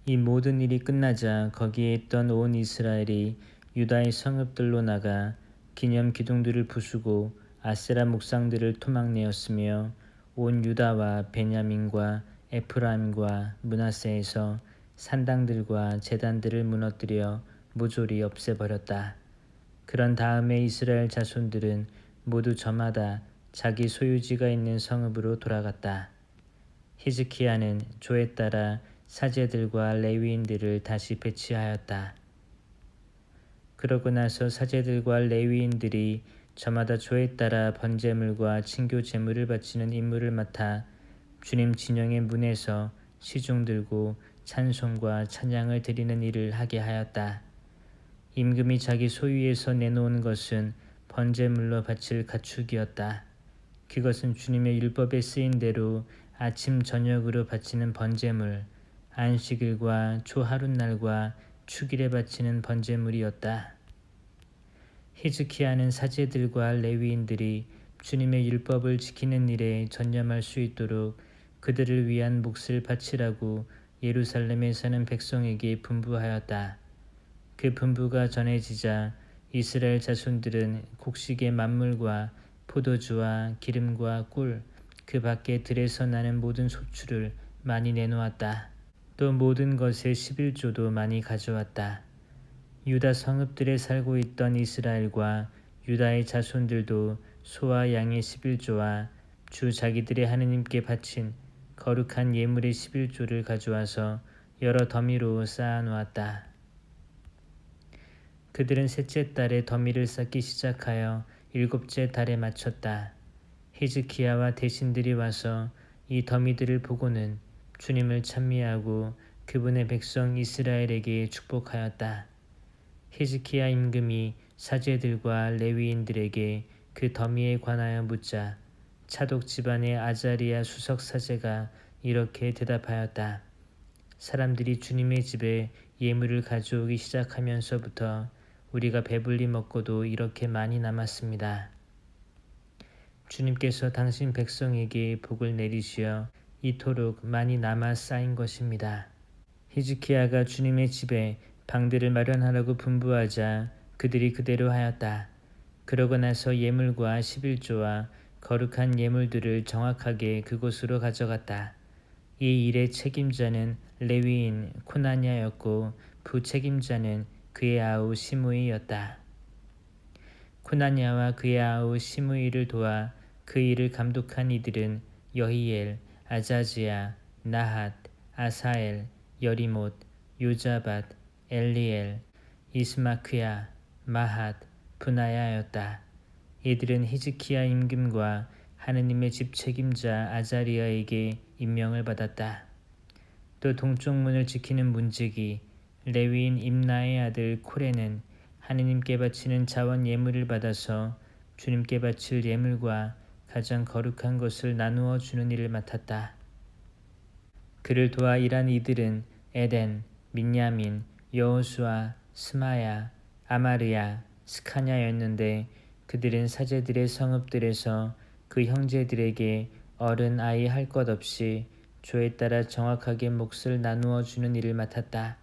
이 모든 일이 끝나자 거기에 있던 온 이스라엘이 유다의 성읍들로 나가 기념 기둥들을 부수고 아세라 목상들을 토막내었으며 온 유다와 베냐민과 에프라임과 므낫세에서 산당들과 제단들을 무너뜨려 모조리 없애버렸다. 그런 다음에 이스라엘 자손들은 모두 저마다 자기 소유지가 있는 성읍으로 돌아갔다. 히즈키야는 조에 따라 사제들과 레위인들을 다시 배치하였다. 그러고 나서 사제들과 레위인들이 저마다 조에 따라 번제물과 친교 제물을 바치는 임무를 맡아 주님 진영의 문에서 시중 들고 찬송과 찬양을 드리는 일을 하게 하였다. 임금이 자기 소유에서 내놓은 것은 번제물로 바칠 가축이었다. 그것은 주님의 율법에 쓰인 대로 아침 저녁으로 바치는 번제물, 안식일과 초하룻날과 축일에 바치는 번제물이었다. 히즈키야는 사제들과 레위인들이 주님의 율법을 지키는 일에 전념할 수 있도록 그들을 위한 몫을 바치라고 예루살렘에 사는 백성에게 분부하였다. 그 분부가 전해지자 이스라엘 자손들은 곡식의 만물과 포도주와 기름과 꿀, 그 밖에 들에서 나는 모든 소출을 많이 내놓았다. 또 모든 것의 11조도 많이 가져왔다. 유다 성읍들에 살고 있던 이스라엘과 유다의 자손들도 소와 양의 11조와 주 자기들의 하느님께 바친 거룩한 예물의 11조를 가져와서 여러 더미로 쌓아놓았다. 그들은 셋째 달에 더미를 쌓기 시작하여 일곱째 달에 마쳤다. 히즈키야와 대신들이 와서 이 더미들을 보고는 주님을 찬미하고 그분의 백성 이스라엘에게 축복하였다. 히즈키야 임금이 사제들과 레위인들에게 그 더미에 관하여 묻자 차독 집안의 아자리야 수석 사제가 이렇게 대답하였다. 사람들이 주님의 집에 예물을 가져오기 시작하면서부터 우리가 배불리 먹고도 이렇게 많이 남았습니다. 주님께서 당신 백성에게 복을 내리시어 이토록 많이 남아 쌓인 것입니다. 히즈키야가 주님의 집에 방들을 마련하라고 분부하자 그들이 그대로 하였다. 그러고 나서 예물과 11조와 거룩한 예물들을 정확하게 그곳으로 가져갔다. 이 일의 책임자는 레위인 코나냐였고 부책임자는 그의 아우 시므이였다. 코나냐와 그의 아우 시므이를 도와 그 일을 감독한 이들은 여히엘, 아자지야, 나핫, 아사엘, 여리못, 요자밧, 엘리엘, 이스마크야, 마핫, 브나야였다. 이들은 히즈키야 임금과 하느님의 집 책임자 아자리야에게 임명을 받았다. 또 동쪽 문을 지키는 문지기 레위인 임나의 아들 코레는 하느님께 바치는 자원 예물을 받아서 주님께 바칠 예물과 가장 거룩한 것을 나누어 주는 일을 맡았다. 그를 도와 일한 이들은 에덴, 민야민, 여호수아, 스마야, 아마르야, 스카냐였는데 그들은 사제들의 성읍들에서 그 형제들에게 어른 아이 할 것 없이 조에 따라 정확하게 몫을 나누어 주는 일을 맡았다.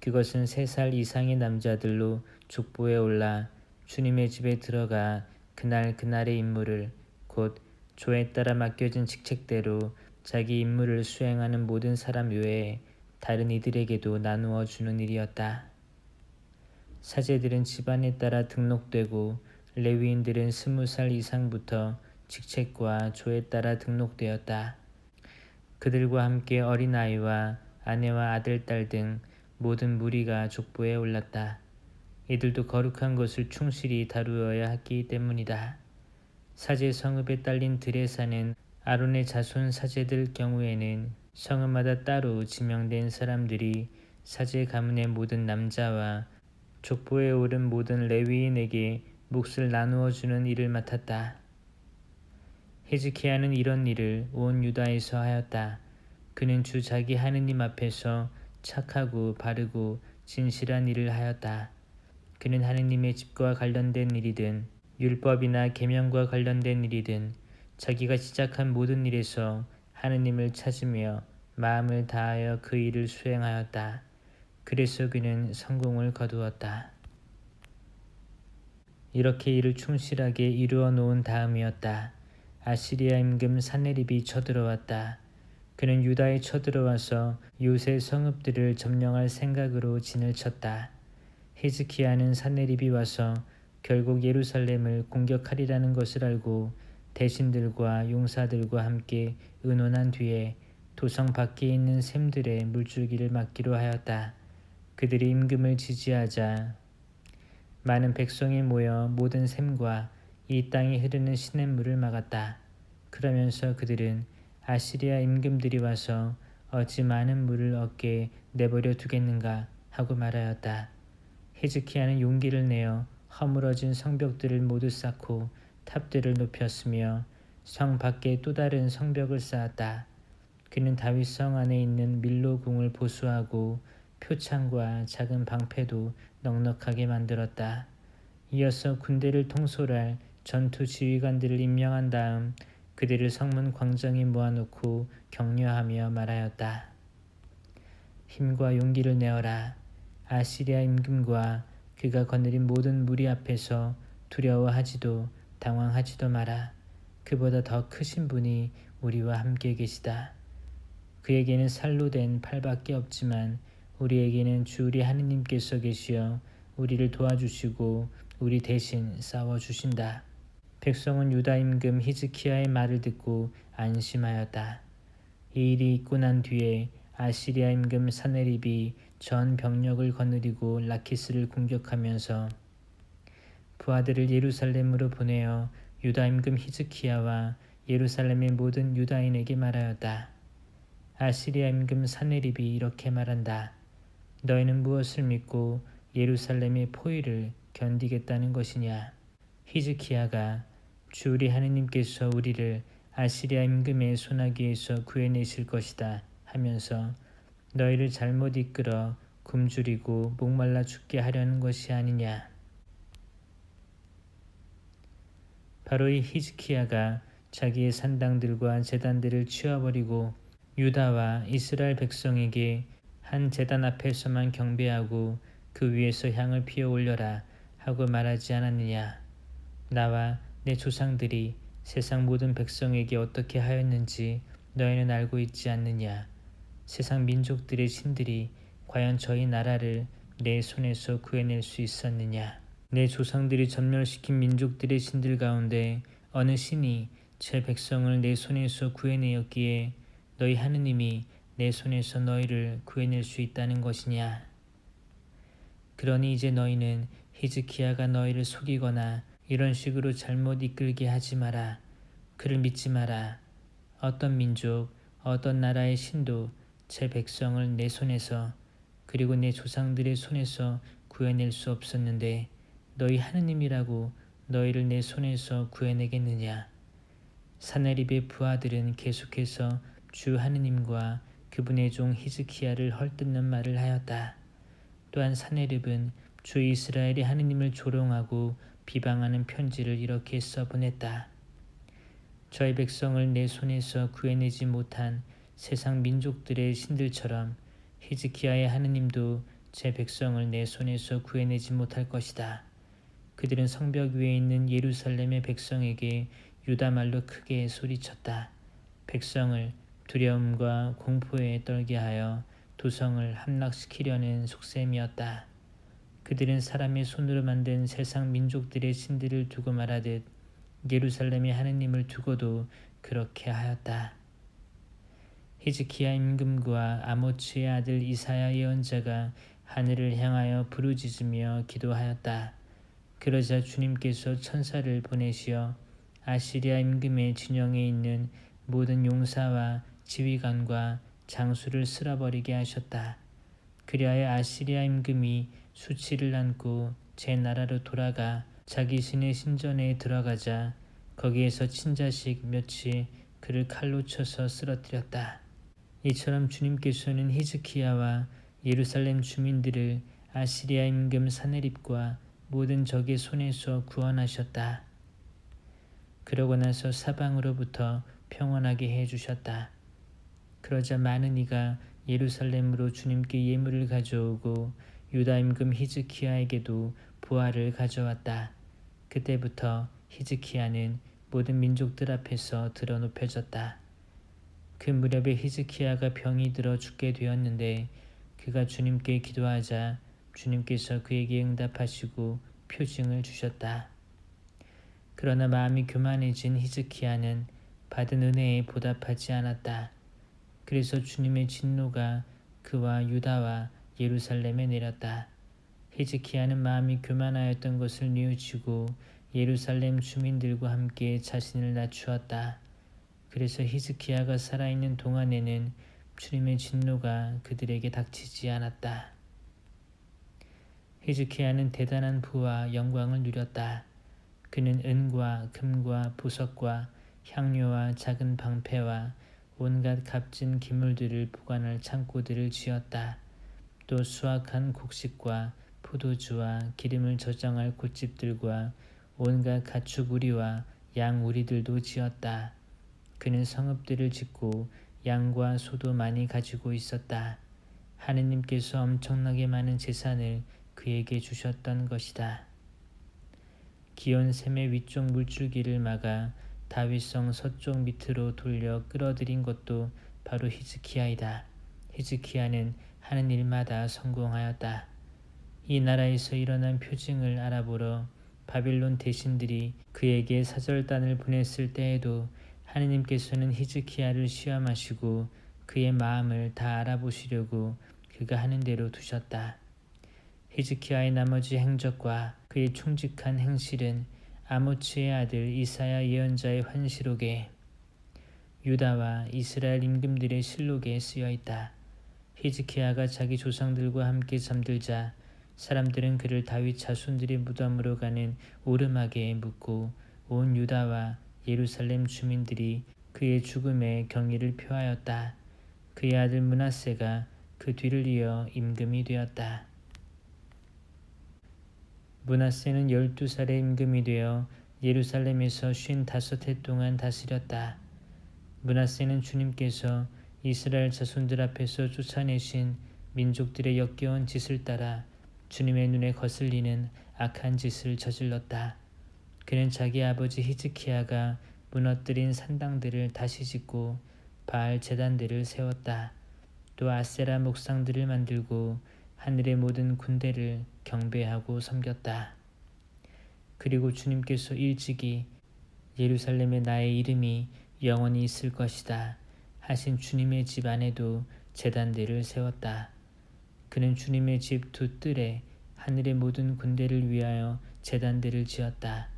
그것은 3살 이상의 남자들로 족보에 올라 주님의 집에 들어가 그날의 임무를 곧 조에 따라 맡겨진 직책대로 자기 임무를 수행하는 모든 사람 외에 다른 이들에게도 나누어 주는 일이었다. 사제들은 집안에 따라 등록되고 레위인들은 20살 이상부터 직책과 조에 따라 등록되었다. 그들과 함께 어린아이와 아내와 아들, 딸 등 모든 무리가 족보에 올랐다. 이들도 거룩한 것을 충실히 다루어야 했기 때문이다. 사제 성읍에 딸린 들에 사는 아론의 자손 사제들 경우에는 성읍마다 따로 지명된 사람들이 사제 가문의 모든 남자와 족보에 오른 모든 레위인에게 몫을 나누어 주는 일을 맡았다. 히즈키야는 이런 일을 온 유다에서 하였다. 그는 주 자기 하느님 앞에서 착하고 바르고 진실한 일을 하였다. 그는 하느님의 집과 관련된 일이든 율법이나 계명과 관련된 일이든 자기가 시작한 모든 일에서 하느님을 찾으며 마음을 다하여 그 일을 수행하였다. 그래서 그는 성공을 거두었다. 이렇게 이를 충실하게 이루어 놓은 다음이었다. 아시리아 임금 산헤립이 쳐들어왔다. 그는 유다에 쳐들어와서 요새 성읍들을 점령할 생각으로 진을 쳤다. 히즈키야는 산헤립이 와서 결국 예루살렘을 공격하리라는 것을 알고 대신들과 용사들과 함께 의논한 뒤에 도성 밖에 있는 샘들의 물줄기를 막기로 하였다. 그들이 임금을 지지하자 많은 백성이 모여 모든 샘과 이 땅에 흐르는 시냇물을 막았다. 그러면서 그들은 아시리아 임금들이 와서 어찌 많은 물을 얻게 내버려 두겠는가 하고 말하였다. 히즈키야는 용기를 내어 허물어진 성벽들을 모두 쌓고 탑들을 높였으며 성 밖에 또 다른 성벽을 쌓았다. 그는 다윗 성 안에 있는 밀로궁을 보수하고 표창과 작은 방패도 넉넉하게 만들었다. 이어서 군대를 통솔할 전투 지휘관들을 임명한 다음 그들을 성문 광장에 모아놓고 격려하며 말하였다. 힘과 용기를 내어라. 아시리아 임금과 그가 거느린 모든 무리 앞에서 두려워하지도 당황하지도 마라. 그보다 더 크신 분이 우리와 함께 계시다. 그에게는 살로 된 팔밖에 없지만 우리에게는 주 우리 하느님께서 계시어 우리를 도와주시고 우리 대신 싸워주신다. 백성은 유다 임금 히즈키야의 말을 듣고 안심하였다. 이 일이 있고 난 뒤에 아시리아 임금 산헤립이 전 병력을 거느리고 라키스를 공격하면서 부하들을 예루살렘으로 보내어 유다 임금 히즈키야와 예루살렘의 모든 유다인에게 말하였다. 아시리아 임금 산헤립이 이렇게 말한다. 너희는 무엇을 믿고 예루살렘의 포위를 견디겠다는 것이냐? 히즈키야가 주 우리 하느님께서 우리를 아시리아 임금의 손아귀에서 구해내실 것이다 하면서 너희를 잘못 이끌어 굶주리고 목말라 죽게 하려는 것이 아니냐. 바로 이 히즈키야가 자기의 산당들과 제단들을 치워버리고 유다와 이스라엘 백성에게 한 제단 앞에서만 경배하고 그 위에서 향을 피워 올려라 하고 말하지 않았느냐. 나와 내 조상들이 세상 모든 백성에게 어떻게 하였는지 너희는 알고 있지 않느냐. 세상 민족들의 신들이 과연 저희 나라를 내 손에서 구해낼 수 있었느냐. 내 조상들이 전멸시킨 민족들의 신들 가운데 어느 신이 제 백성을 내 손에서 구해내었기에 너희 하느님이 내 손에서 너희를 구해낼 수 있다는 것이냐. 그러니 이제 너희는 히즈키야가 너희를 속이거나 이런 식으로 잘못 이끌게 하지 마라. 그를 믿지 마라. 어떤 민족, 어떤 나라의 신도 제 백성을 내 손에서 그리고 내 조상들의 손에서 구해낼 수 없었는데 너희 하느님이라고 너희를 내 손에서 구해내겠느냐. 산헤립의 부하들은 계속해서 주 하느님과 그분의 종 히즈키야를 헐뜯는 말을 하였다. 또한 산헤립은 주 이스라엘이 하느님을 조롱하고 비방하는 편지를 이렇게 써보냈다. 저희 백성을 내 손에서 구해내지 못한 세상 민족들의 신들처럼 히즈키야의 하느님도 제 백성을 내 손에서 구해내지 못할 것이다. 그들은 성벽 위에 있는 예루살렘의 백성에게 유다말로 크게 소리쳤다. 백성을 두려움과 공포에 떨게 하여 도성을 함락시키려는 속셈이었다. 그들은 사람의 손으로 만든 세상 민족들의 신들을 두고 말하듯 예루살렘의 하느님을 두고도 그렇게 하였다. 히즈키야 임금과 아모츠의 아들 이사야 예언자가 하늘을 향하여 부르짖으며 기도하였다. 그러자 주님께서 천사를 보내시어 아시리아 임금의 진영에 있는 모든 용사와 지휘관과 장수를 쓸어버리게 하셨다. 그리하여 아시리아 임금이 수치를 안고 제 나라로 돌아가 자기 신의 신전에 들어가자 거기에서 친자식 몇이 그를 칼로 쳐서 쓰러뜨렸다. 이처럼 주님께서는 히즈키야와 예루살렘 주민들을 아시리아 임금 산헤립과 모든 적의 손에서 구원하셨다. 그러고 나서 사방으로부터 평온하게 해주셨다. 그러자 많은 이가 예루살렘으로 주님께 예물을 가져오고 유다 임금 히즈키야에게도 보화를 가져왔다. 그때부터 히즈키야는 모든 민족들 앞에서 드러눕혀졌다. 그 무렵에 히즈키야가 병이 들어 죽게 되었는데 그가 주님께 기도하자 주님께서 그에게 응답하시고 표징을 주셨다. 그러나 마음이 교만해진 히즈키야는 받은 은혜에 보답하지 않았다. 그래서 주님의 진노가 그와 유다와 예루살렘에 내렸다. 히즈키야는 마음이 교만하였던 것을 뉘우치고 예루살렘 주민들과 함께 자신을 낮추었다. 그래서 히즈키야가 살아있는 동안에는 주님의 진노가 그들에게 닥치지 않았다. 히즈키야는 대단한 부와 영광을 누렸다. 그는 은과 금과 보석과 향료와 작은 방패와 온갖 값진 기물들을 보관할 창고들을 지었다. 또 수확한 곡식과 포도주와 기름을 저장할 곶집들과 온갖 가축 우리와 양 우리들도 지었다. 그는 성읍들을 짓고 양과 소도 많이 가지고 있었다. 하느님께서 엄청나게 많은 재산을 그에게 주셨던 것이다. 기온샘의 위쪽 물줄기를 막아 다윗성 서쪽 밑으로 돌려 끌어들인 것도 바로 히즈키야이다. 히즈키야는 하는 일마다 성공하였다. 이 나라에서 일어난 표징을 알아보러 바빌론 대신들이 그에게 사절단을 보냈을 때에도 하느님께서는 히즈키야를 시험하시고 그의 마음을 다 알아보시려고 그가 하는 대로 두셨다. 히즈키야의 나머지 행적과 그의 충직한 행실은 아모츠의 아들 이사야 예언자의 환시록에 유다와 이스라엘 임금들의 실록에 쓰여있다. 히즈키야가 자기 조상들과 함께 잠들자 사람들은 그를 다윗 자손들의 무덤으로 가는 오르막에 묻고 온 유다와 예루살렘 주민들이 그의 죽음에 경의를 표하였다. 그의 아들 므낫세가 그 뒤를 이어 임금이 되었다. 므낫세는 12살의 임금이 되어 예루살렘에서 55해 동안 다스렸다. 므낫세는 주님께서 이스라엘 자손들 앞에서 쫓아내신 민족들의 역겨운 짓을 따라 주님의 눈에 거슬리는 악한 짓을 저질렀다. 그는 자기 아버지 히즈키야가 무너뜨린 산당들을 다시 짓고 바알 제단들을 세웠다. 또 아세라 목상들을 만들고 하늘의 모든 군대를 경배하고 섬겼다. 그리고 주님께서 일찍이 예루살렘에 나의 이름이 영원히 있을 것이다 하신 주님의 집 안에도 제단들을 세웠다. 그는 주님의 집 두 뜰에 하늘의 모든 군대를 위하여 제단들을 지었다.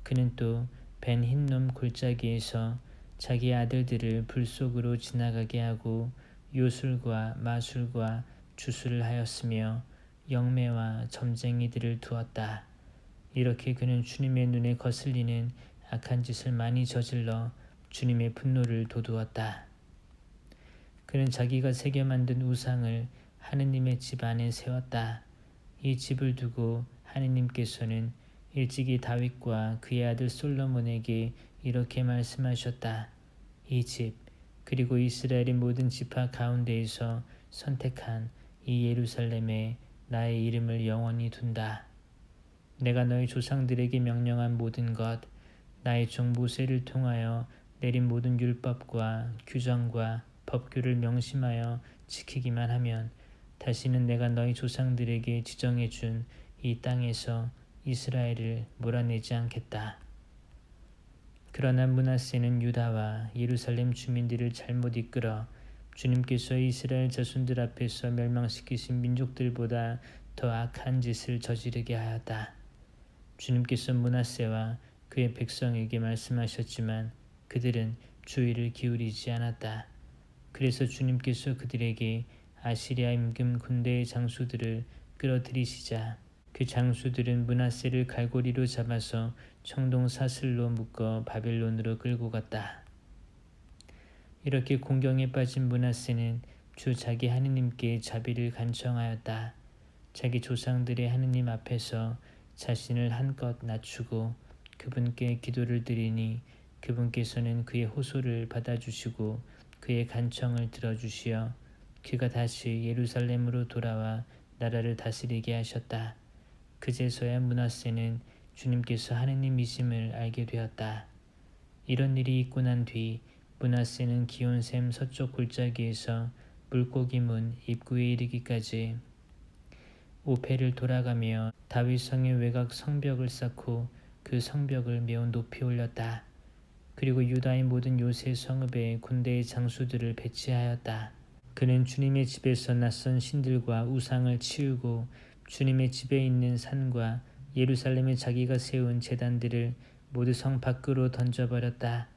그는 또 벤 흰놈 골짜기에서 자기 아들들을 불 속으로 지나가게 하고 요술과 마술과 주술을 하였으며 영매와 점쟁이들을 두었다. 이렇게 그는 주님의 눈에 거슬리는 악한 짓을 많이 저질러 주님의 분노를 돋우었다. 그는 자기가 새겨 만든 우상을 하느님의 집 안에 세웠다. 이 집을 두고 하느님께서는 일찍이 다윗과 그의 아들 솔로몬에게 이렇게 말씀하셨다. 이 집 그리고 이스라엘의 모든 지파 가운데에서 선택한 이 예루살렘에 나의 이름을 영원히 둔다. 내가 너희 조상들에게 명령한 모든 것, 나의 종 모세를 통하여 내린 모든 율법과 규정과 법규를 명심하여 지키기만 하면 다시는 내가 너희 조상들에게 지정해 준 이 땅에서 이스라엘을 몰아내지 않겠다. 그러나 므낫세는 유다와 예루살렘 주민들을 잘못 이끌어 주님께서 이스라엘 자손들 앞에서 멸망시키신 민족들보다 더 악한 짓을 저지르게 하였다. 주님께서 므낫세와 그의 백성에게 말씀하셨지만 그들은 주의를 기울이지 않았다. 그래서 주님께서 그들에게 아시리아 임금 군대의 장수들을 끌어들이시자 그 장수들은 므낫세를 갈고리로 잡아서 청동 사슬로 묶어 바벨론으로 끌고 갔다. 이렇게 공경에 빠진 므낫세는 주 자기 하느님께 자비를 간청하였다. 자기 조상들의 하느님 앞에서 자신을 한껏 낮추고 그분께 기도를 드리니 그분께서는 그의 호소를 받아주시고 그의 간청을 들어주시어 그가 다시 예루살렘으로 돌아와 나라를 다스리게 하셨다. 그제서야 므낫세는 주님께서 하느님이심을 알게 되었다. 이런 일이 있고 난 뒤 므낫세는 기온샘 서쪽 골짜기에서 물고기 문 입구에 이르기까지 오페를 돌아가며 다윗성의 외곽 성벽을 쌓고 그 성벽을 매우 높이 올렸다. 그리고 유다의 모든 요새 성읍에 군대의 장수들을 배치하였다. 그는 주님의 집에서 낯선 신들과 우상을 치우고 주님의 집에 있는 산과 예루살렘에 자기가 세운 제단들을 모두 성 밖으로 던져버렸다.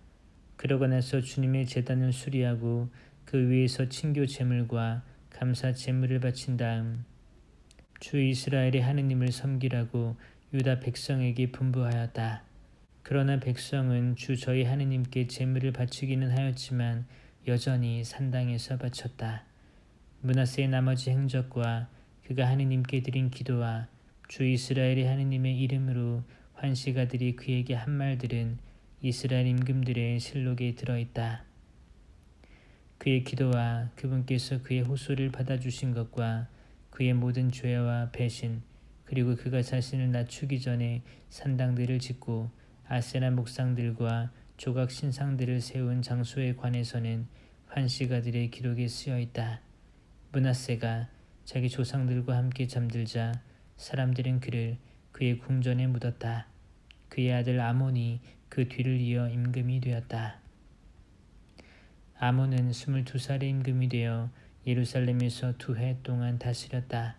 그러고 나서 주님의 제단을 수리하고 그 위에서 친교 제물과 감사 제물을 바친 다음 주 이스라엘의 하느님을 섬기라고 유다 백성에게 분부하였다. 그러나 백성은 주 저희 하느님께 제물을 바치기는 하였지만 여전히 산당에서 바쳤다. 므낫세의 나머지 행적과 그가 하느님께 드린 기도와 주 이스라엘의 하느님의 이름으로 환시가들이 그에게 한 말들은 이스라엘 임금들의 실록에 들어있다. 그의 기도와 그분께서 그의 호소를 받아주신 것과 그의 모든 죄와 배신 그리고 그가 자신을 낮추기 전에 산당들을 짓고 아세라 목상들과 조각 신상들을 세운 장소에 관해서는 환시가들의 기록에 쓰여 있다. 므낫세가 자기 조상들과 함께 잠들자 사람들은 그를 그의 궁전에 묻었다. 그의 아들 아몬이 그 뒤를 이어 임금이 되었다. 아몬은 22살의 임금이 되어 예루살렘에서 2해 동안 다스렸다.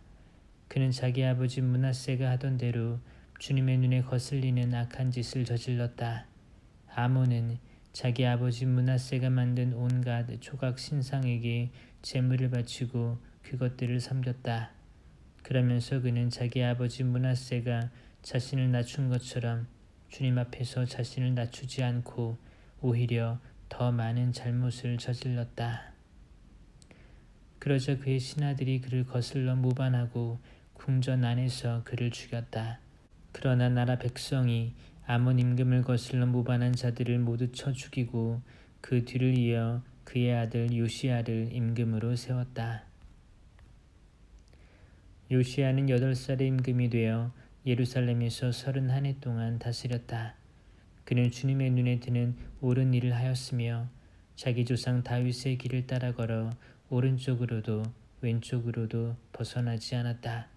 그는 자기 아버지 므낫세가 하던 대로 주님의 눈에 거슬리는 악한 짓을 저질렀다. 아몬은 자기 아버지 므낫세가 만든 온갖 조각 신상에게 제물을 바치고 그것들을 섬겼다. 그러면서 그는 자기 아버지 므낫세가 자신을 낮춘 것처럼 주님 앞에서 자신을 낮추지 않고 오히려 더 많은 잘못을 저질렀다. 그러자 그의 신하들이 그를 거슬러 모반하고 궁전 안에서 그를 죽였다. 그러나 나라 백성이 아몬 임금을 거슬러 모반한 자들을 모두 쳐 죽이고 그 뒤를 이어 그의 아들 요시야를 임금으로 세웠다. 요시야는 8살의 임금이 되어 예루살렘에서 31해 동안 다스렸다. 그는 주님의 눈에 드는 옳은 일을 하였으며 자기 조상 다윗의 길을 따라 걸어 오른쪽으로도 왼쪽으로도 벗어나지 않았다.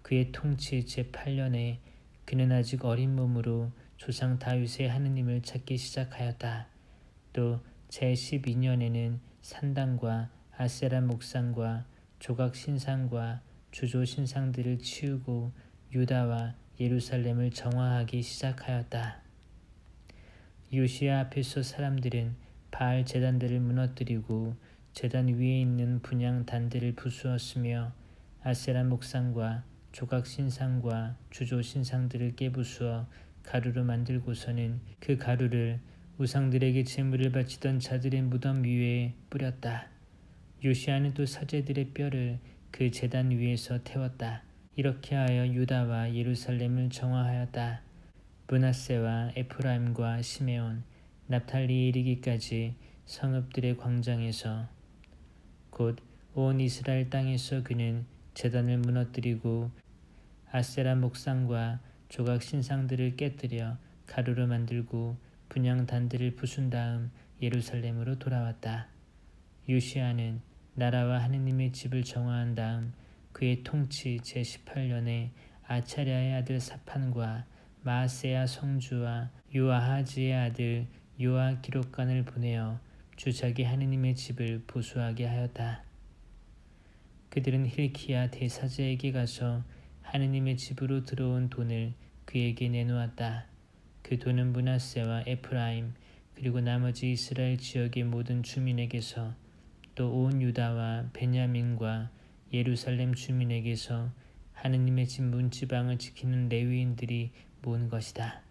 그의 통치 제8년에 그는 아직 어린 몸으로 조상 다윗의 하느님을 찾기 시작하였다. 또 제12년에는 산당과 아세라 목상과 조각 신상과 주조 신상들을 치우고 유다와 예루살렘을 정화하기 시작하였다. 요시야 앞에서 사람들은 바알 제단들을 무너뜨리고 제단 위에 있는 분향 단들을 부수었으며 아세라 목상과 조각 신상과 주조 신상들을 깨부수어 가루로 만들고서는 그 가루를 우상들에게 제물을 바치던 자들의 무덤 위에 뿌렸다. 요시야는 또 사제들의 뼈를 그 제단 위에서 태웠다. 이렇게 하여 유다와 예루살렘을 정화하였다. 므낫세와 에프라임과 시메온, 납탈리에 이르기까지 성읍들의 광장에서 곧 온 이스라엘 땅에서 그는 제단을 무너뜨리고 아세라 목상과 조각 신상들을 깨뜨려 가루로 만들고 분향 단들을 부순 다음 예루살렘으로 돌아왔다. 요시야는 나라와 하느님의 집을 정화한 다음 그의 통치 제18년에 아차랴의 아들 사판과 마아세야 성주와 요아하지의 아들 요아 기록관을 보내어 주 자기 하느님의 집을 보수하게 하였다. 그들은 힐키야 대사제에게 가서 하느님의 집으로 들어온 돈을 그에게 내놓았다. 그 돈은 므낫세와 에프라임 그리고 나머지 이스라엘 지역의 모든 주민에게서 또 온 유다와 베냐민과 예루살렘 주민에게서 하느님의 집 문지방을 지키는 레위인들이 모은 것이다.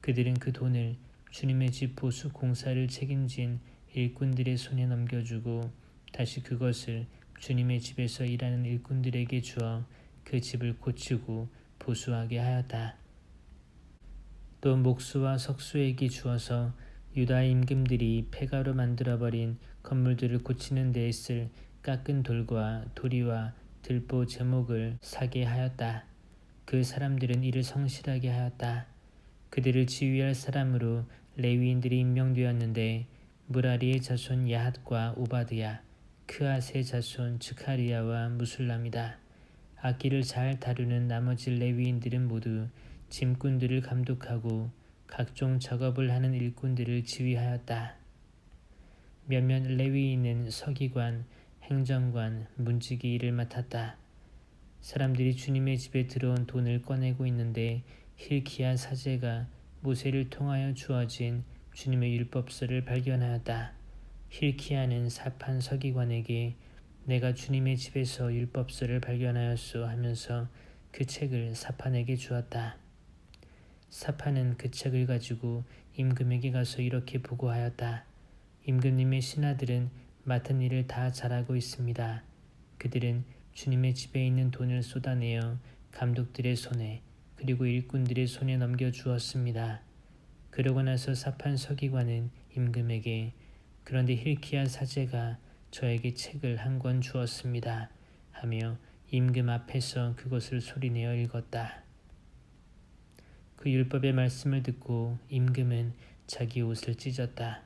그들은 그 돈을 주님의 집 보수 공사를 책임진 일꾼들의 손에 넘겨주고 다시 그것을 주님의 집에서 일하는 일꾼들에게 주어 그 집을 고치고 보수하게 하였다. 또 목수와 석수에게 주어서 유다의 임금들이 폐가로 만들어버린 건물들을 고치는 데에 쓸 깎은 돌과 도리와 들보 제목을 사게 하였다. 그 사람들은 이를 성실하게 하였다. 그들을 지휘할 사람으로 레위인들이 임명되었는데 무라리의 자손 야핫과 오바드야, 크앗의 자손 즈카리야와 무술람이다. 악기를 잘 다루는 나머지 레위인들은 모두 짐꾼들을 감독하고 각종 작업을 하는 일꾼들을 지휘하였다. 몇몇 레위인은 서기관, 행정관, 문지기 일을 맡았다. 사람들이 주님의 집에 들어온 돈을 꺼내고 있는데 힐키야 사제가 모세를 통하여 주어진 주님의 율법서를 발견하였다. 힐키야는 사판 서기관에게 내가 주님의 집에서 율법서를 발견하였소 하면서 그 책을 사판에게 주었다. 사판은 그 책을 가지고 임금에게 가서 이렇게 보고하였다. 임금님의 신하들은 맡은 일을 다 잘하고 있습니다. 그들은 주님의 집에 있는 돈을 쏟아내어 감독들의 손에 그리고 일꾼들의 손에 넘겨주었습니다. 그러고 나서 사판 서기관은 임금에게 그런데 힐키야 사제가 저에게 책을 한 권 주었습니다 하며 임금 앞에서 그것을 소리내어 읽었다. 그 율법의 말씀을 듣고 임금은 자기 옷을 찢었다.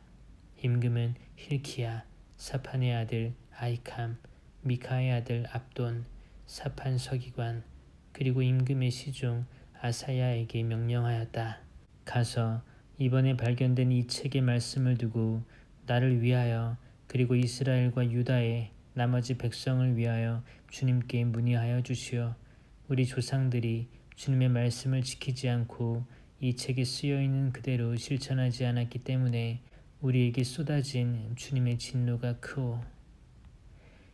임금은 힐키야, 사판의 아들 아이캄, 미카의 아들 압돈, 사판 서기관, 그리고 임금의 시종 아사야에게 명령하였다. 가서 이번에 발견된 이 책의 말씀을 두고 나를 위하여 그리고 이스라엘과 유다의 나머지 백성을 위하여 주님께 문의하여 주시어 우리 조상들이 주님의 말씀을 지키지 않고 이 책에 쓰여있는 그대로 실천하지 않았기 때문에 우리에게 쏟아진 주님의 진노가 크오.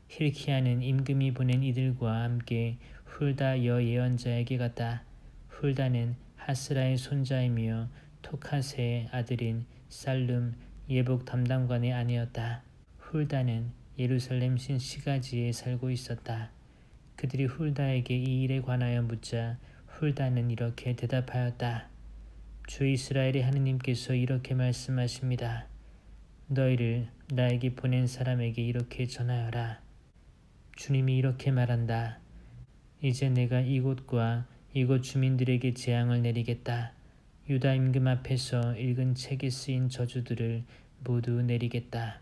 힐키야는 임금이 보낸 이들과 함께 훌다 여예언자에게 갔다. 훌다는 하스라의 손자이며 토카스의 아들인 살룸 예복 담당관의 아내였다. 훌다는 예루살렘 신시가지에 살고 있었다. 그들이 훌다에게 이 일에 관하여 묻자 훌다는 이렇게 대답하였다. 주 이스라엘의 하느님께서 이렇게 말씀하십니다. 너희를 나에게 보낸 사람에게 이렇게 전하여라. 주님이 이렇게 말한다. 이제 내가 이곳과 이곳 주민들에게 재앙을 내리겠다. 유다 임금 앞에서 읽은 책에 쓰인 저주들을 모두 내리겠다.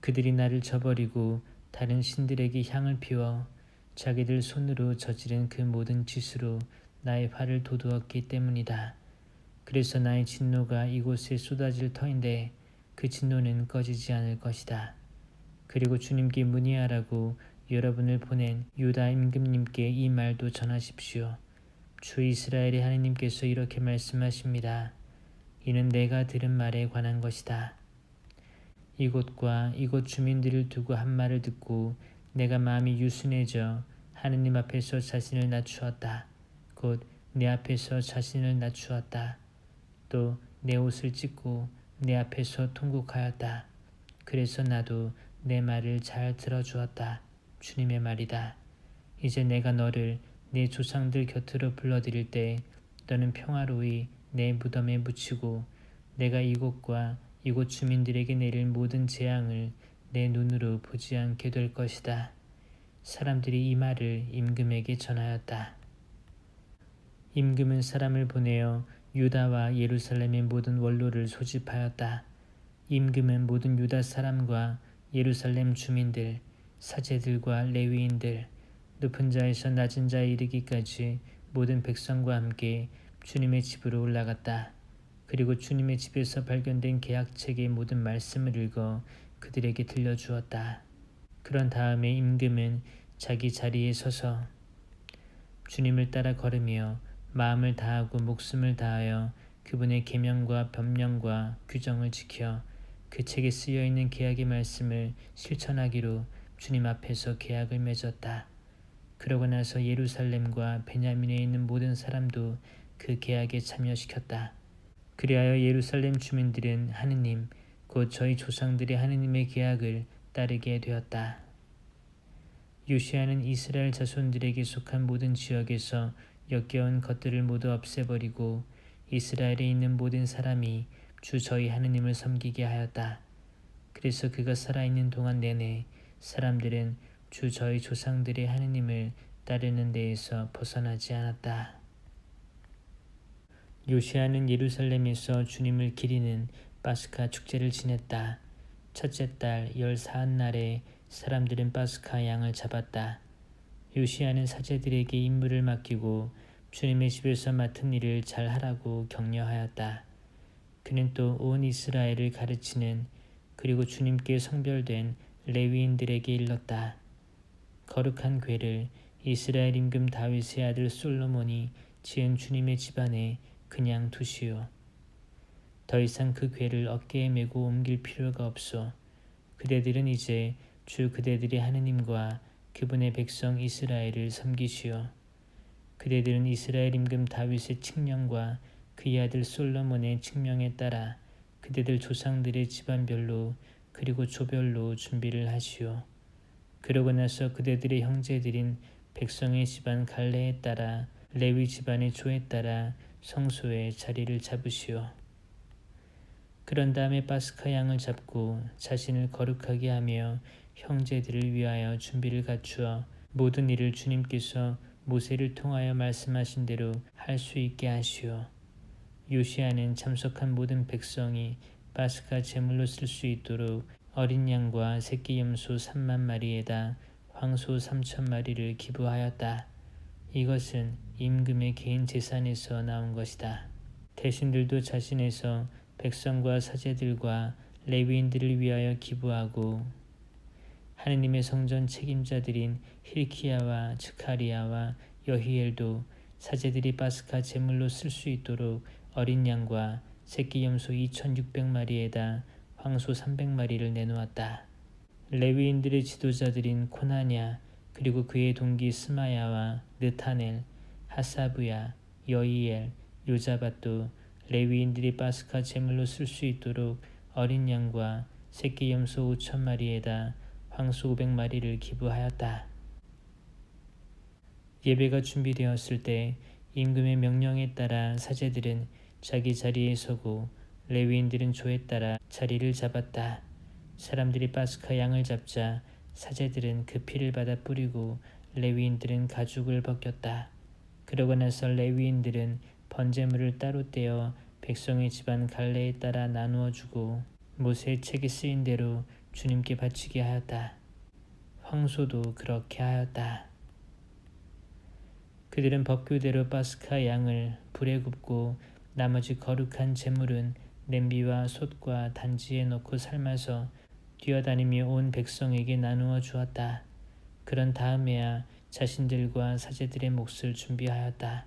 그들이 나를 저버리고 다른 신들에게 향을 피워 자기들 손으로 저지른 그 모든 짓으로 나의 화를 돋우었기 때문이다. 그래서 나의 진노가 이곳에 쏟아질 터인데 그 진노는 꺼지지 않을 것이다. 그리고 주님께 문의하라고 여러분을 보낸 유다 임금님께 이 말도 전하십시오. 주 이스라엘의 하느님께서 이렇게 말씀하십니다. 이는 내가 들은 말에 관한 것이다. 이곳과 이곳 주민들을 두고 한 말을 듣고 내가 마음이 유순해져 하느님 앞에서 자신을 낮추었다. 곧 내 앞에서 자신을 낮추었다. 또 내 옷을 찢고 내 앞에서 통곡하였다. 그래서 나도 내 말을 잘 들어주었다. 주님의 말이다. 이제 내가 너를 내 조상들 곁으로 불러들일 때 너는 평화로이 내 무덤에 묻히고 내가 이곳과 이곳 주민들에게 내릴 모든 재앙을 내 눈으로 보지 않게 될 것이다. 사람들이 이 말을 임금에게 전하였다. 임금은 사람을 보내어 유다와 예루살렘의 모든 원로를 소집하였다. 임금은 모든 유다 사람과 예루살렘 주민들, 사제들과 레위인들, 높은 자에서 낮은 자에 이르기까지 모든 백성과 함께 주님의 집으로 올라갔다. 그리고 주님의 집에서 발견된 계약책의 모든 말씀을 읽어 그들에게 들려주었다. 그런 다음에 임금은 자기 자리에 서서 주님을 따라 걸으며 마음을 다하고 목숨을 다하여 그분의 계명과 법령과 규정을 지켜 그 책에 쓰여있는 계약의 말씀을 실천하기로 주님 앞에서 계약을 맺었다. 그러고 나서 예루살렘과 베냐민에 있는 모든 사람도 그 계약에 참여시켰다. 그리하여 예루살렘 주민들은 하느님, 곧 저희 조상들의 하느님의 계약을 따르게 되었다. 요시야는 이스라엘 자손들에게 속한 모든 지역에서 역겨운 것들을 모두 없애버리고 이스라엘에 있는 모든 사람이 주 저희 하느님을 섬기게 하였다. 그래서 그가 살아있는 동안 내내 사람들은 주 저희 조상들의 하느님을 따르는 데에서 벗어나지 않았다. 요시야는 예루살렘에서 주님을 기리는 파스카 축제를 지냈다. 첫째 달 14한날에 사람들은 파스카 양을 잡았다. 요시야는 사제들에게 임무를 맡기고 주님의 집에서 맡은 일을 잘 하라고 격려하였다. 그는 또 온 이스라엘을 가르치는 그리고 주님께 성별된 레위인들에게 일렀다. 거룩한 궤를 이스라엘 임금 다윗의 아들 솔로몬이 지은 주님의 집안에 그냥 두시오. 더 이상 그 궤를 어깨에 메고 옮길 필요가 없소. 그대들은 이제 주 그대들의 하느님과 그분의 백성 이스라엘을 섬기시오. 그대들은 이스라엘 임금 다윗의 칙령과 그의 아들 솔로몬의 칙령에 따라 그대들 조상들의 집안별로 그리고 조별로 준비를 하시오. 그러고 나서 그대들의 형제들인 백성의 집안 갈래에 따라 레위 집안의 조에 따라 성소에 자리를 잡으시오. 그런 다음에 파스카 양을 잡고 자신을 거룩하게 하며 형제들을 위하여 준비를 갖추어 모든 일을 주님께서 모세를 통하여 말씀하신 대로 할 수 있게 하시오. 요시야는 참석한 모든 백성이 파스카 제물로 쓸 수 있도록 어린 양과 새끼 염소 3만 마리에다 황소 3천 마리를 기부하였다. 이것은 임금의 개인 재산에서 나온 것이다. 대신들도 자신에서 백성과 사제들과 레위인들을 위하여 기부하고 하느님의 성전 책임자들인 힐키야와 즈카리야와 여히엘도 사제들이 파스카 제물로 쓸 수 있도록 어린 양과 새끼 염소 2600마리에다 황소 300마리를 내놓았다. 레위인들의 지도자들인 코나냐 그리고 그의 동기 스마야와 느타넬, 하사브야, 여이엘, 요자밧도 레위인들이 파스카 제물로 쓸 수 있도록 어린 양과 새끼 염소 5,000마리에다 황소 500마리를 기부하였다. 예배가 준비되었을 때 임금의 명령에 따라 사제들은 자기 자리에 서고 레위인들은 조에 따라 자리를 잡았다. 사람들이 파스카 양을 잡자 사제들은 그 피를 받아 뿌리고 레위인들은 가죽을 벗겼다. 그러고 나서 레위인들은 번제물을 따로 떼어 백성의 집안 갈래에 따라 나누어 주고 모세의 책에 쓰인 대로 주님께 바치게 하였다. 황소도 그렇게 하였다. 그들은 법규대로 파스카 양을 불에 굽고 나머지 거룩한 제물은 냄비와 솥과 단지에 넣고 삶아서 뛰어다니며 온 백성에게 나누어 주었다. 그런 다음에야 자신들과 사제들의 몫을 준비하였다.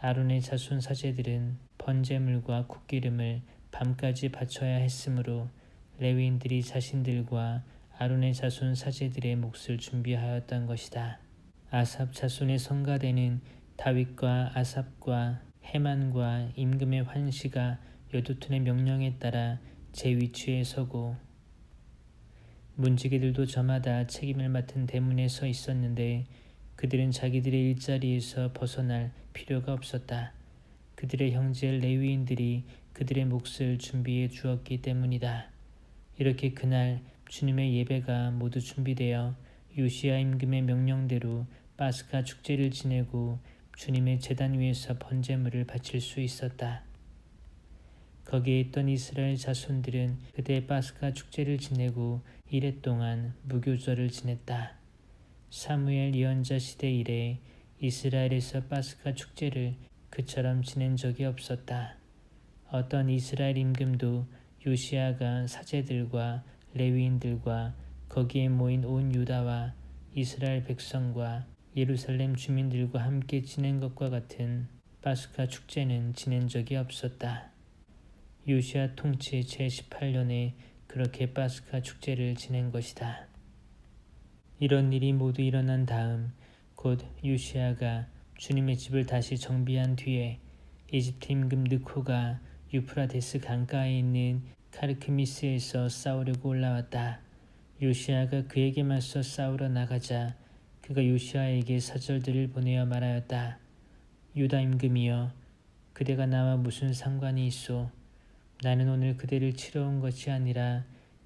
아론의 자손 사제들은 번제물과 국기름을 밤까지 바쳐야 했으므로 레위인들이 자신들과 아론의 자손 사제들의 몫을 준비하였던 것이다. 아삽 자손의 성가대는 다윗과 아삽과 헤만과 임금의 환시가 여두툰의 명령에 따라 제 위치에 서고 문지기들도 저마다 책임을 맡은 대문에 서 있었는데 그들은 자기들의 일자리에서 벗어날 필요가 없었다. 그들의 형제 레위인들이 그들의 몫을 준비해 주었기 때문이다. 이렇게 그날 주님의 예배가 모두 준비되어 요시야 임금의 명령대로 파스카 축제를 지내고 주님의 제단 위에서 번제물을 바칠 수 있었다. 거기에 있던 이스라엘 자손들은 그때 파스카 축제를 지내고 이래 동안 무교절을 지냈다. 사무엘 예언자 시대 이래 이스라엘에서 파스카 축제를 그처럼 지낸 적이 없었다. 어떤 이스라엘 임금도 요시야가 사제들과 레위인들과 거기에 모인 온 유다와 이스라엘 백성과 예루살렘 주민들과 함께 지낸 것과 같은 파스카 축제는 지낸 적이 없었다. 요시야 통치 제18년에 그렇게 파스카 축제를 지낸 것이다. 이런 일이 모두 일어난 다음 곧 요시야가 주님의 집을 다시 정비한 뒤에 이집트 임금 느코가 유프라데스 강가에 있는 카르크미스에서 싸우려고 올라왔다. 요시야가 그에게 맞서 싸우러 나가자 그가 요시야에게 사절들을 보내어 말하였다. 유다 임금이여, 그대가 나와 무슨 상관이 있소? 나는 오늘 그대를 치러 온 것이 아니라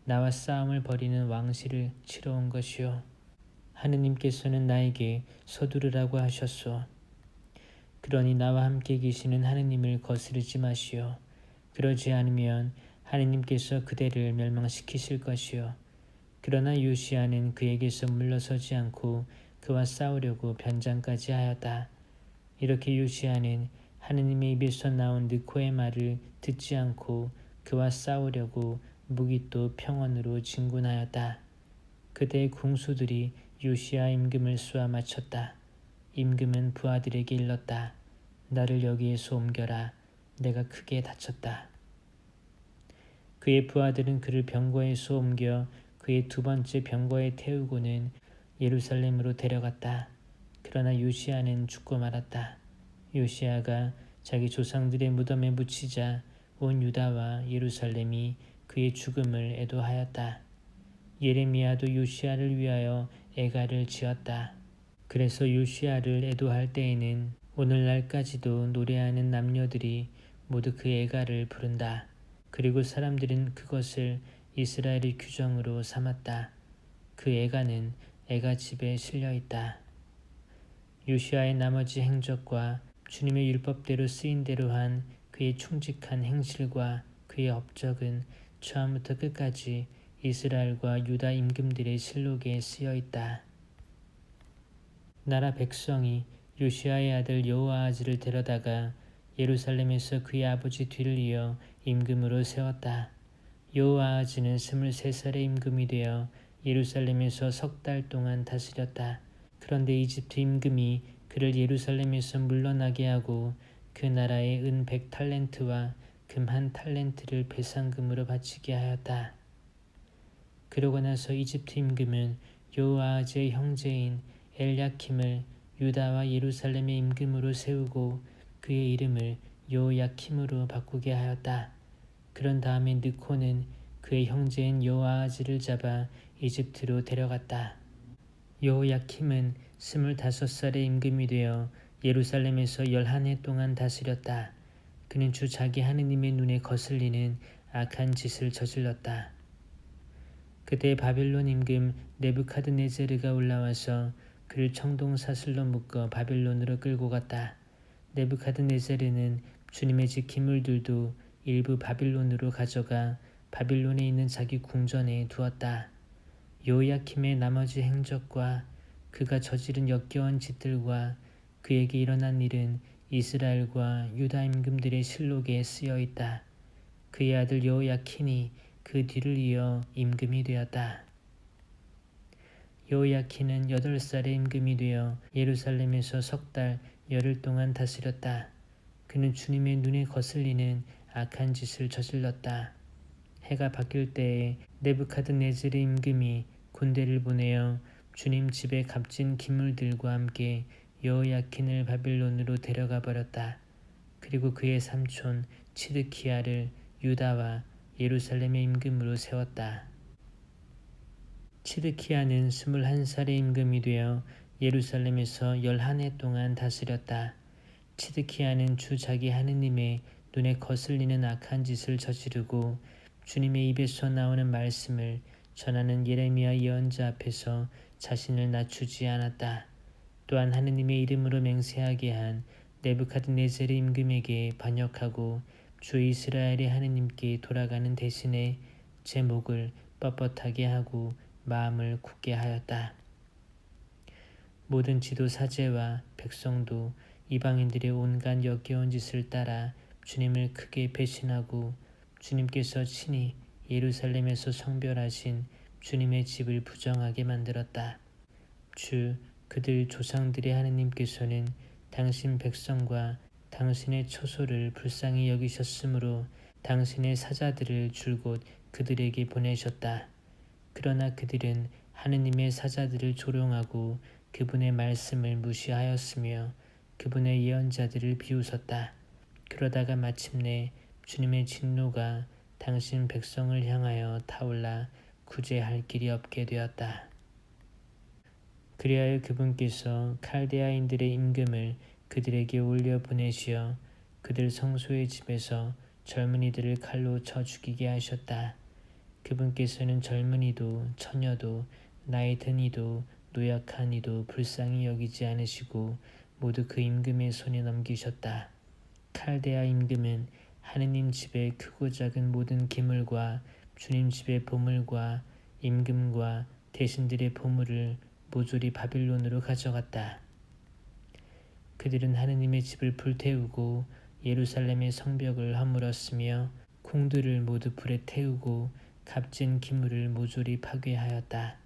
나와 싸움을 벌이는 왕실을 치러 온 것이요. 하느님께서는 나에게 서두르라고 하셨소. 그러니 나와 함께 계시는 하느님을 거스르지 마시오. 그러지 않으면 하느님께서 그대를 멸망시키실 것이요. 그러나 요시야는 그에게서 물러서지 않고 그와 싸우려고 변장까지 하였다. 이렇게 요시야는 하느님의 입에서 나온 느코의 말을 듣지 않고 그와 싸우려고 무기또 평원으로 진군하였다. 그때의 궁수들이 요시야 임금을 쏘아 맞췄다. 임금은 부하들에게 일렀다. 나를 여기에서 옮겨라. 내가 크게 다쳤다. 그의 부하들은 그를 병거에서 옮겨 그의 두 번째 병거에 태우고는 예루살렘으로 데려갔다. 그러나 요시야는 죽고 말았다. 요시야가 자기 조상들의 무덤에 묻히자 온 유다와 예루살렘이 그의 죽음을 애도하였다. 예레미야도 요시야를 위하여 애가를 지었다. 그래서 요시야를 애도할 때에는 오늘날까지도 노래하는 남녀들이 모두 그 애가를 부른다. 그리고 사람들은 그것을 이스라엘의 규정으로 삼았다. 그 애가는 애가집에 실려있다. 요시야의 나머지 행적과 주님의 율법대로 쓰인 대로 한 그의 충직한 행실과 그의 업적은 처음부터 끝까지 이스라엘과 유다 임금들의 실록에 쓰여있다. 나라 백성이 요시야의 아들 여호아하즈를 데려다가 예루살렘에서 그의 아버지 뒤를 이어 임금으로 세웠다. 여호아하즈는 23살의 임금이 되어 예루살렘에서 3달 동안 다스렸다. 그런데 이집트 임금이 그를 예루살렘에서 물러나게 하고 그 나라에 은 100탈렌트와 금 1탈렌트를 배상금으로 바치게 하였다. 그러고 나서 이집트 임금은 여호아하즈의 형제인 엘야킴을 유다와 예루살렘의 임금으로 세우고 그의 이름을 여호야킴으로 바꾸게 하였다. 그런 다음에 느코는 그의 형제인 여호아하즈를 잡아 이집트로 데려갔다. 여호야킴은 25살의 임금이 되어 예루살렘에서 11해 동안 다스렸다. 그는 주 자기 하느님의 눈에 거슬리는 악한 짓을 저질렀다. 그때 바벨론 임금 네부카드네자르가 올라와서 그를 청동사슬로 묶어 바벨론으로 끌고 갔다. 네부카드네자르는 주님의 지키물들도 일부 바빌론으로 가져가 바빌론에 있는 자기 궁전에 두었다. 여호야킴의 나머지 행적과 그가 저지른 역겨운 짓들과 그에게 일어난 일은 이스라엘과 유다 임금들의 실록에 쓰여 있다. 그의 아들 여호야킨이 그 뒤를 이어 임금이 되었다. 여호야킨은 8살의 임금이 되어 예루살렘에서 3달 열흘 동안 다스렸다. 그는 주님의 눈에 거슬리는 악한 짓을 저질렀다. 해가 바뀔 때에 네부카드네자르 임금이 군대를 보내어 주님 집에 값진 기물들과 함께 여호야킨을 바빌론으로 데려가 버렸다. 그리고 그의 삼촌 치드키야를 유다와 예루살렘의 임금으로 세웠다. 치드키야는 21살의 임금이 되어 예루살렘에서 11해 동안 다스렸다. 치드키야는 주 자기 하느님의 눈에 거슬리는 악한 짓을 저지르고 주님의 입에서 나오는 말씀을 전하는 예레미야 예언자 앞에서 자신을 낮추지 않았다. 또한 하느님의 이름으로 맹세하게 한 네부카드네자르 임금에게 반역하고 주 이스라엘의 하느님께 돌아가는 대신에 제 목을 뻣뻣하게 하고 마음을 굳게 하였다. 모든 지도 사제와 백성도 이방인들의 온갖 역겨운 짓을 따라 주님을 크게 배신하고 주님께서 친히 예루살렘에서 성별하신 주님의 집을 부정하게 만들었다. 주 그들 조상들의 하느님께서는 당신 백성과 당신의 처소를 불쌍히 여기셨으므로 당신의 사자들을 줄곧 그들에게 보내셨다. 그러나 그들은 하느님의 사자들을 조롱하고 그분의 말씀을 무시하였으며 그분의 예언자들을 비웃었다. 그러다가 마침내 주님의 진노가 당신 백성을 향하여 타올라 구제할 길이 없게 되었다. 그리하여 그분께서 칼데아인들의 임금을 그들에게 올려 보내시어 그들 성소의 집에서 젊은이들을 칼로 쳐 죽이게 하셨다. 그분께서는 젊은이도 처녀도 나이 든 이도 노약한 이도 불쌍히 여기지 않으시고 모두 그 임금의 손에 넘기셨다. 칼데아 임금은 하느님 집의 크고 작은 모든 기물과 주님 집의 보물과 임금과 대신들의 보물을 모조리 바빌론으로 가져갔다. 그들은 하느님의 집을 불태우고 예루살렘의 성벽을 허물었으며 궁들을 모두 불에 태우고 값진 기물을 모조리 파괴하였다.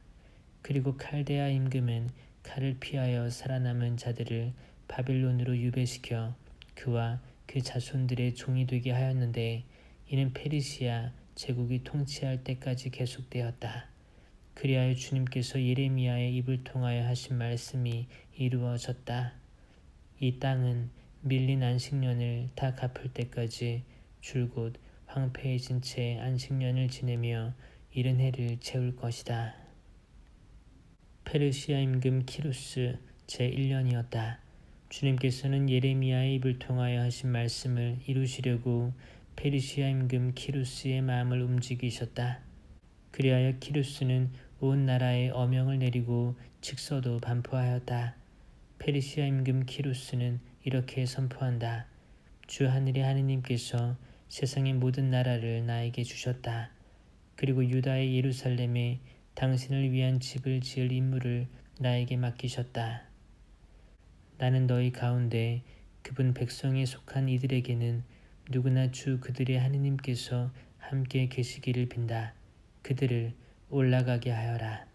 그리고 칼데아 임금은 칼을 피하여 살아남은 자들을 바빌론으로 유배시켜 그와 그 자손들의 종이 되게 하였는데 이는 페르시아 제국이 통치할 때까지 계속되었다. 그리하여 주님께서 예레미야의 입을 통하여 하신 말씀이 이루어졌다. 이 땅은 밀린 안식년을 다 갚을 때까지 줄곧 황폐해진 채 안식년을 지내며 이른 해를 채울 것이다. 페르시아 임금 키루스 제1년이었다. 주님께서는 예레미야의 입을 통하여 하신 말씀을 이루시려고 페르시아 임금 키루스의 마음을 움직이셨다. 그리하여 키루스는 온 나라에 어명을 내리고 직서도 반포하였다. 페르시아 임금 키루스는 이렇게 선포한다. 주 하늘의 하느님께서 세상의 모든 나라를 나에게 주셨다. 그리고 유다의 예루살렘에 당신을 위한 집을 지을 임무를 나에게 맡기셨다. 나는 너희 가운데 그분 백성에 속한 이들에게는 누구나 주 그들의 하느님께서 함께 계시기를 빈다. 그들을 올라가게 하여라.